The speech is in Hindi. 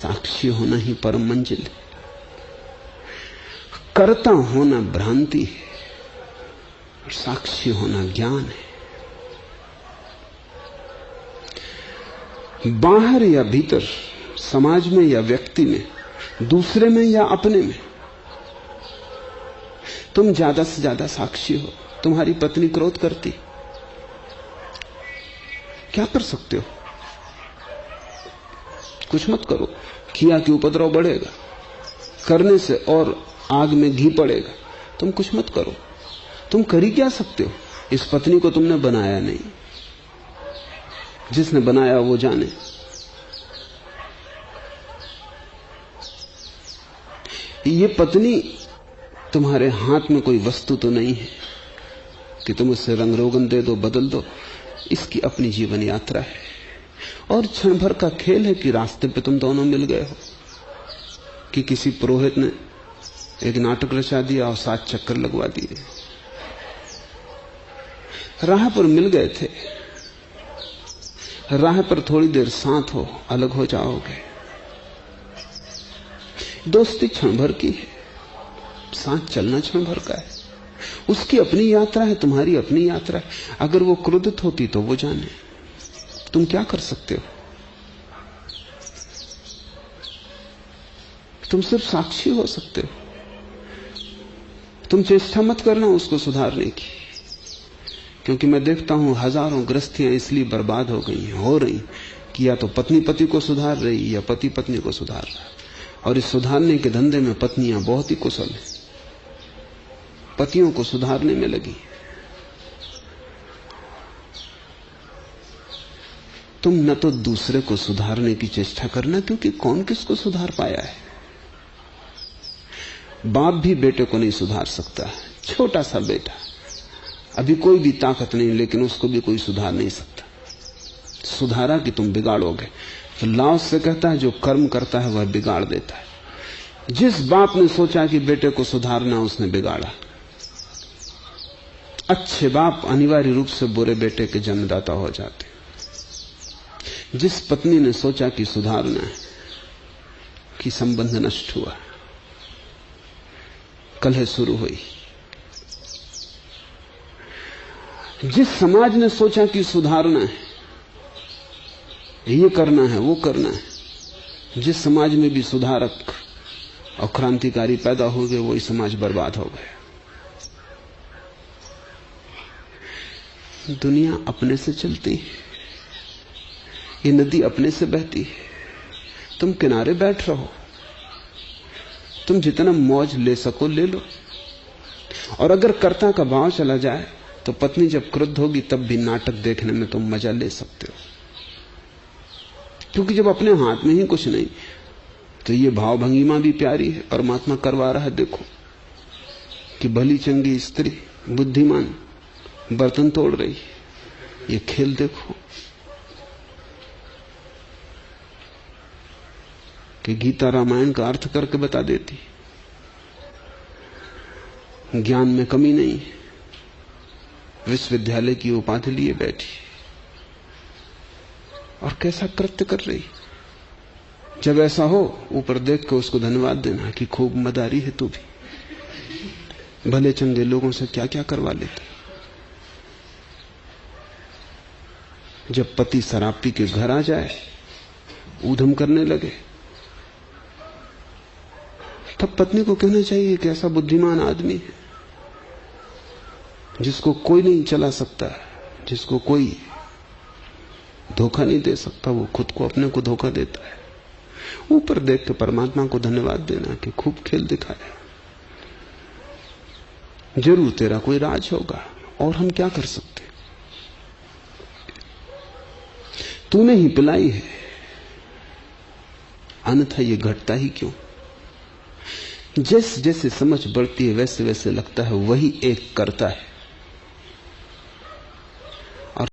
साक्षी होना ही परम मंजिल है। कर्ता होना भ्रांति है और साक्षी होना ज्ञान है। बाहर या भीतर, समाज में या व्यक्ति में, दूसरे में या अपने में, तुम ज्यादा से ज्यादा साक्षी हो। तुम्हारी पत्नी क्रोध करती, क्या कर सकते हो? कुछ मत करो, किया कि उपद्रव बढ़ेगा, करने से और आग में घी पड़ेगा। तुम कुछ मत करो। तुम कर ही क्या सकते हो? इस पत्नी को तुमने बनाया नहीं, जिसने बनाया वो जाने। ये पत्नी तुम्हारे हाथ में कोई वस्तु तो नहीं है कि तुम उससे रंग रोगन दे दो, बदल दो। इसकी अपनी जीवन यात्रा है और क्षण भर का खेल है कि रास्ते पे तुम दोनों मिल गए हो, कि किसी पुरोहित ने एक नाटक रचा दिया और 7 चक्कर लगवा दिए। राह पर मिल गए थे, राह पर थोड़ी देर साथ हो, अलग हो जाओगे। दोस्ती क्षण भर की है, साथ चलना क्षण भर का है। उसकी अपनी यात्रा है, तुम्हारी अपनी यात्रा है। अगर वो क्रोधित होती तो वो जाने, तुम क्या कर सकते हो? तुम सिर्फ साक्षी हो सकते हो। तुम चेष्टा मत करना उसको सुधारने की, क्योंकि मैं देखता हूं हजारों गृहस्थियां इसलिए बर्बाद हो गई, हो रही, कि या तो पत्नी पति को सुधार रही या पति पत्नी को सुधार रहा। और इस सुधारने के धंधे में पत्नियां बहुत ही कुशल हैं, पतियों को सुधारने में लगी। तुम न तो दूसरे को सुधारने की चेष्टा करना, क्योंकि कौन किसको सुधार पाया है। बाप भी बेटे को नहीं सुधार सकता है। छोटा सा बेटा, अभी कोई भी ताकत नहीं, लेकिन उसको भी कोई सुधार नहीं सकता। सुधारा कि तुम बिगाड़ोगे। तो लाओस से कहता है जो कर्म करता है वह बिगाड़ देता है। जिस बाप ने सोचा कि बेटे को सुधारना, उसने बिगाड़ा। अच्छे बाप अनिवार्य रूप से बुरे बेटे के जन्मदाता हो जाते। जिस पत्नी ने सोचा कि सुधारना है, कि संबंध नष्ट हुआ, कलह शुरू हुई। जिस समाज ने सोचा कि सुधारना है, ये करना है, वो करना है, जिस समाज में भी सुधारक और क्रांतिकारी पैदा हो गए, वही समाज बर्बाद हो गया। दुनिया अपने से चलती है, ये नदी अपने से बहती है। तुम किनारे बैठ रहो, तुम जितना मौज ले सको ले लो। और अगर कर्ता का भाव चला जाए तो पत्नी जब क्रुद्ध होगी तब भी नाटक देखने में तुम मजा ले सकते हो, क्योंकि जब अपने हाथ में ही कुछ नहीं तो ये भाव भंगिमा भी प्यारी है। परमात्मा करवा रहा है, देखो कि भली चंगी स्त्री बुद्धिमान बर्तन तोड़ रही, ये खेल देखो कि गीता रामायण का अर्थ करके बता देती। ज्ञान में कमी नहीं है, विश्वविद्यालय की उपाधि लिए बैठी और कैसा कृत्य कर रही। जब ऐसा हो, ऊपर देख के उसको धन्यवाद देना कि खूब मदारी है तू भी, भले चंगे लोगों से क्या क्या करवा लेते। जब पति शराब पी के घर आ जाए, ऊधम करने लगे, तब पत्नी को कहना चाहिए कि ऐसा बुद्धिमान आदमी है जिसको कोई नहीं चला सकता, जिसको कोई धोखा नहीं दे सकता, वो खुद को अपने को धोखा देता है। ऊपर देख के परमात्मा को धन्यवाद देना कि खूब खेल दिखाया। जरूर तेरा कोई राज होगा, और हम क्या कर सकते। तूने ही पिलाई है, अन्यथा ये घटता ही क्यों। जैसे जैसे समझ बढ़ती है वैसे वैसे लगता है वही एक करता है।